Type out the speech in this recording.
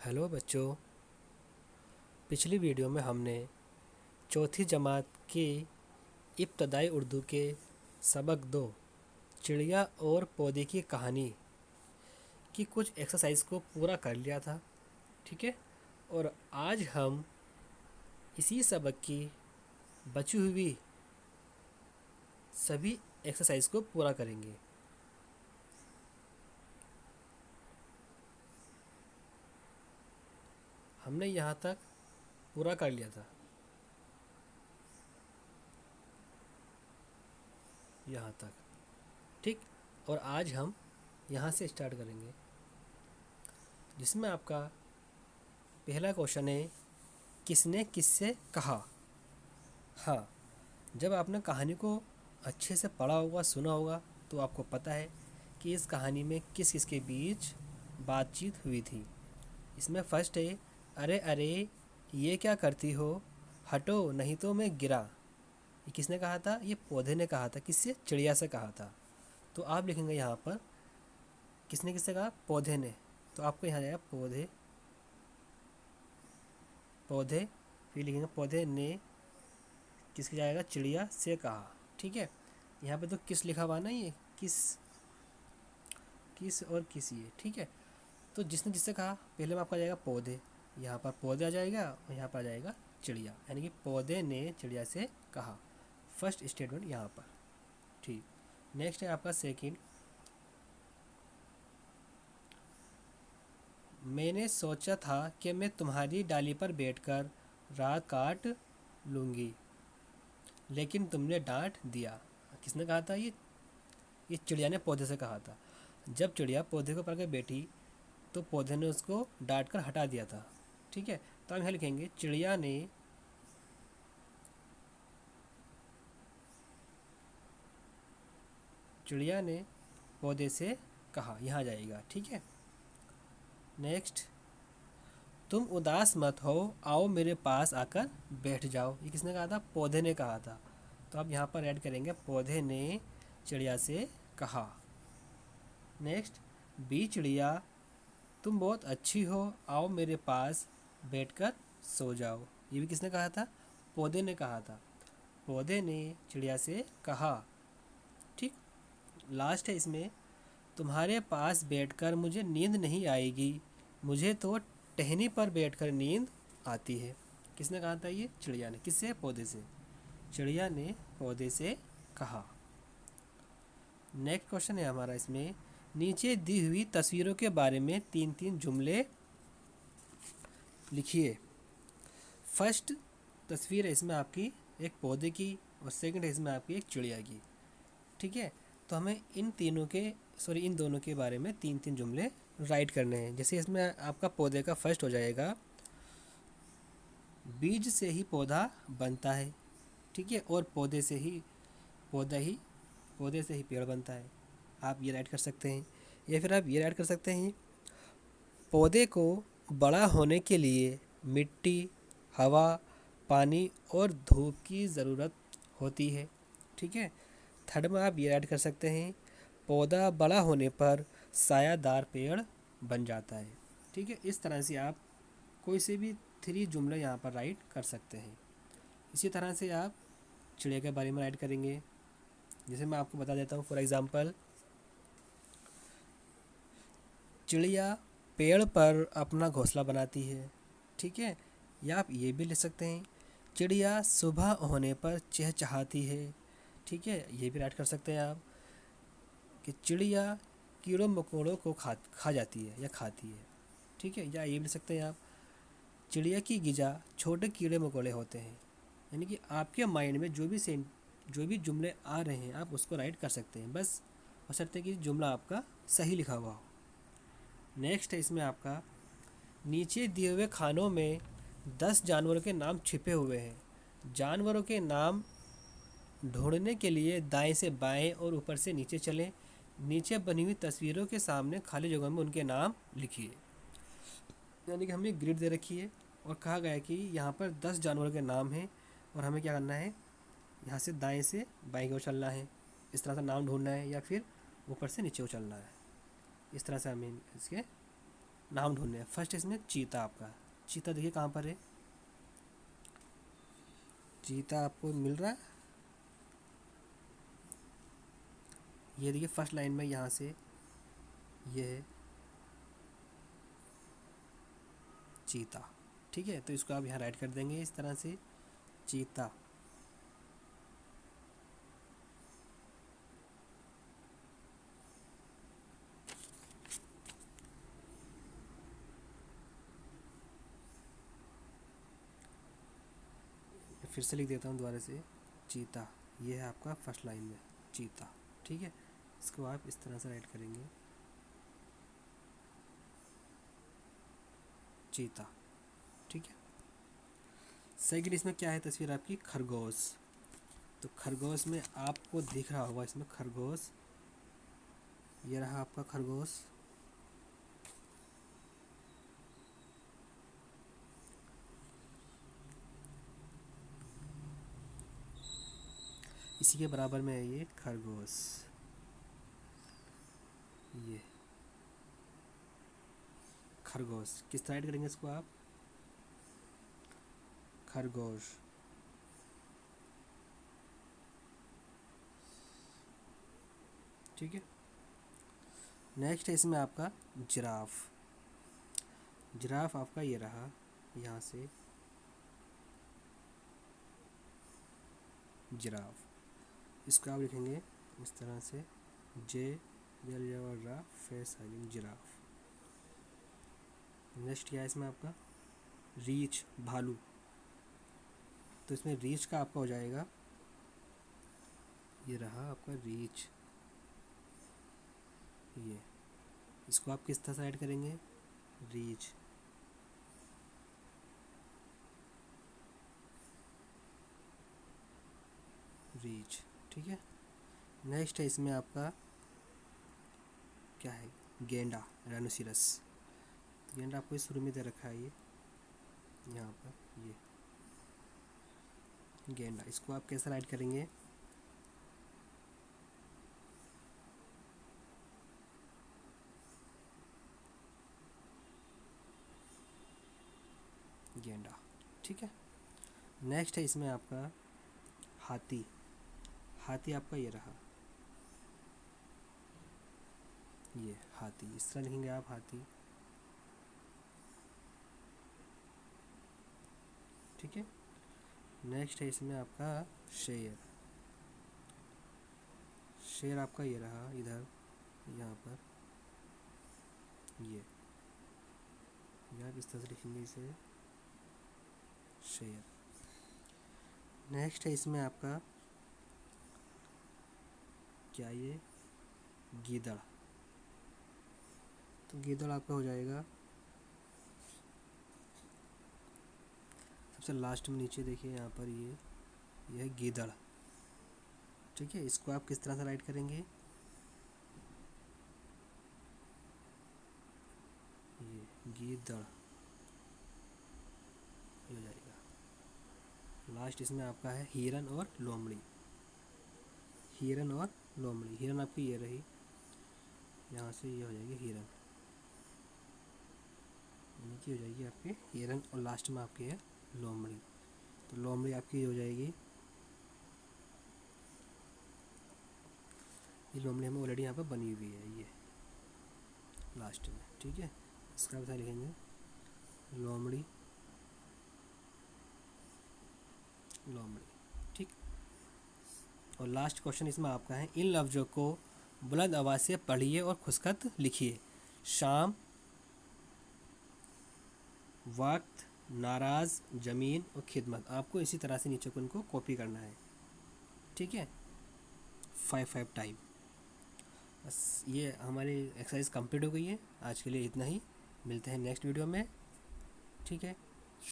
Hello बच्चों। पिछली video में हमने चौथी जमात की इब्तदाई उर्दू के सबक 2 चिड़िया और पौधे की कहानी की कुछ एक्सरसाइज को पूरा कर लिया था। ठीक है। और आज हम इसी सबक की बची हुई सभी एक्सरसाइज को पूरा करेंगे। हमने यहाँ तक पूरा कर लिया था, यहाँ तक। ठीक। और आज हम यहाँ से स्टार्ट करेंगे, जिसमें आपका पहला क्वेश्चन है, किसने किससे कहा। हाँ, जब आपने कहानी को अच्छे से पढ़ा होगा, सुना होगा, तो आपको पता है कि इस कहानी में किस किस के बीच बातचीत हुई थी। इसमें फर्स्ट है, अरे अरे ये क्या करती हो, हटो नहीं तो मैं गिरा। ये किसने कहा था? ये पौधे ने कहा था। किससे? चिड़िया से कहा था। तो आप लिखेंगे यहाँ पर किसने किससे कहा? पौधे ने। तो आपको यहाँ जाएगा पौधे, पौधे, फिर लिखेंगे पौधे ने किसके जाएगा? चिड़िया से कहा। ठीक है। यहाँ पे तो किस लिखा हुआ ना, ये किस, किस और किस, ये ठीक है। तो जिसने जिससे कहा, पहले में आपका जाएगा पौधे, यहाँ पर पौधे आ जाएगा और यहाँ पर आ जाएगा चिड़िया, यानी कि पौधे ने चिड़िया से कहा। फर्स्ट स्टेटमेंट यहाँ पर। ठीक। नेक्स्ट है आपका सेकंड, मैंने सोचा था कि मैं तुम्हारी डाली पर बैठकर रात काट लूँगी, लेकिन तुमने डांट दिया। किसने कहा था? ये चिड़िया ने पौधे से कहा था। जब चिड़िया पौधे को पकड़ के बैठी तो पौधे ने उसको डांट कर हटा दिया था। ठीक है। तो हम यहाँ लिखेंगे चिड़िया ने पौधे से कहा, यहाँ जाएगा। ठीक है। नेक्स्ट, तुम उदास मत हो, आओ मेरे पास आकर बैठ जाओ। ये किसने कहा था? पौधे ने कहा था। तो आप यहाँ पर ऐड करेंगे पौधे ने चिड़िया से कहा। नेक्स्ट, बी चिड़िया तुम बहुत अच्छी हो, आओ मेरे पास बैठकर सो जाओ। ये भी किसने कहा था? पौधे ने कहा था। पौधे ने चिड़िया से कहा। ठीक। लास्ट है इसमें, तुम्हारे पास बैठकर मुझे नींद नहीं आएगी, मुझे तो टहनी पर बैठकर नींद आती है। किसने कहा था? ये चिड़िया ने। किससे? पौधे से। चिड़िया ने पौधे से कहा। नेक्स्ट क्वेश्चन है हमारा इसमें, नीचे दी हुई तस्वीरों के बारे में 3-3 जुमले लिखिए। फर्स्ट तस्वीर है इसमें आपकी एक पौधे की, और सेकंड है इसमें आपकी एक चिड़िया की। ठीक है। तो हमें इन दोनों के बारे में 3-3 जुमले राइट करने हैं। जैसे इसमें आपका पौधे का फर्स्ट हो जाएगा, बीज से ही पौधा बनता है। ठीक है। और पौधा ही पौधे से ही पेड़ बनता है। आप ये राइट कर सकते हैं, या फिर आप ये राइट कर सकते हैं, पौधे को बड़ा होने के लिए मिट्टी, हवा, पानी और धूप की ज़रूरत होती है। ठीक है। थर्ड में आप ये ऐड कर सकते हैं, पौधा बड़ा होने पर सायादार पेड़ बन जाता है। ठीक है। इस तरह से आप कोई से भी 3 जुमले यहाँ पर राइट कर सकते हैं। इसी तरह से आप चिड़िया के बारे में राइट करेंगे। जैसे मैं आपको बता देता हूँ, फॉर एग्ज़ाम्पल, चिड़िया पेड़ पर अपना घोंसला बनाती है। ठीक है। या आप ये भी लिख सकते हैं, चिड़िया सुबह होने पर चहचहाती है। ठीक है। ये भी राइट कर सकते हैं आप कि चिड़िया कीड़ों मकोड़ों को खा जाती है या खाती है। ठीक है। या ये भी लिख सकते हैं आप, चिड़िया की गिजा छोटे कीड़े मकोड़े होते हैं। यानी कि आपके माइंड में जो भी जुमले आ रहे हैं आप उसको राइट कर सकते हैं, बस बशर्ते कि जुमला आपका सही लिखा हुआ हो। नेक्स्ट है इसमें आपका, नीचे दिए हुए खानों में 10 जानवरों के नाम छिपे हुए हैं। जानवरों के नाम ढूंढने के लिए दाएं से बाएं और ऊपर से नीचे चलें। नीचे बनी हुई तस्वीरों के सामने खाली जगह में उनके नाम लिखिए। यानी कि हमें ग्रिड दे रखी है और कहा गया है कि यहाँ पर 10 जानवरों के नाम हैं और हमें क्या करना है, यहाँ से दाएं से बाएं की ओर चलना है, इस तरह से नाम ढूंढना है, या फिर ऊपर से नीचे को चलना है। इस तरह से हमें इसके नाम ढूंढने हैं। फर्स्ट इसमें चीता, आपका चीता देखिए कहाँ पर है, चीता आपको मिल रहा है, ये देखिए फर्स्ट लाइन में यहाँ से ये है चीता। ठीक है, तो इसको आप यहाँ राइट कर देंगे इस तरह से, चीता। फिर से लिख देता हूँ दोबारा से, चीता, ये है आपका फर्स्ट लाइन में चीता। ठीक है, इसको आप इस तरह से राइट करेंगे, चीता। ठीक है, सेकंड इसमें क्या है तस्वीर आपकी, खरगोश। तो खरगोश में आपको दिख रहा होगा इसमें खरगोश, ये रहा आपका खरगोश। इसी के बराबर में है ये खरगोश, ये खरगोश। किस तरह राइट करेंगे इसको आप, खरगोश। ठीक है, नेक्स्ट है इसमें आपका जिराफ। जिराफ आपका ये रहा, यहाँ से जिराफ, इसको आप लिखेंगे इस तरह से, जे रा फे साइलेंट, जिराफ। नेक्स्ट क्या है इसमें आपका, रीछ, भालू। तो इसमें रीछ का आपका हो जाएगा, ये रहा आपका रीछ, ये, इसको आप किस तरह से ऐड करेंगे, रीछ। रीच। ठीक है, नेक्स्ट है इसमें आपका क्या है, गेंडा, राइनोसिरस। गेंडा आपको शुरू में दे रखा है ये, यहाँ पर ये गेंडा, इसको आप कैसे राइट करेंगे, गेंडा। ठीक है, नेक्स्ट है इसमें आपका हाथी। हाथी आपका ये रहा, ये हाथी, इस तरह लिखेंगे आप हाथी। ठीक है, नेक्स्ट है इसमें आपका शेर। शेर आपका ये रहा इधर, यहाँ पर ये आप इस तरह से लिखेंगे इसे, शेर। नेक्स्ट है इसमें आपका क्या, ये गीदड़। तो गीदड़ आपका हो जाएगा सबसे लास्ट में, नीचे देखिए यहाँ पर ये है गीदड़। ठीक है, इसको आप किस तरह से राइट करेंगे, ये गीदड़, ये हो जाएगा। लास्ट इसमें आपका है हिरन और लोमड़ी। हिरन और लोमड़ी, हिरन आपकी ये रही, यहाँ से ये हो जाएगी हिरन, यानी कि हो जाएगी आपकी हिरन, और लास्ट में आपकी है लोमड़ी। तो लोमड़ी आपकी हो जाएगी, ये लोमड़ी हमें ऑलरेडी यहाँ पर बनी हुई है, ये लास्ट में। ठीक है, इसका बता लिखेंगे लोमड़ी, लोमड़ी। ठीक, और लास्ट क्वेश्चन इसमें आपका है, इन लफ्ज़ों को बुलंद आवाज़ से पढ़िए और खुशखत लिखिए। शाम, वक्त, नाराज़, ज़मीन और खिदमत। आपको इसी तरह से नीचे को उनको कॉपी करना है। ठीक है, 5 टाइम। बस ये हमारी एक्सरसाइज कंप्लीट हो गई है, आज के लिए इतना ही, मिलते हैं नेक्स्ट वीडियो में। ठीक है।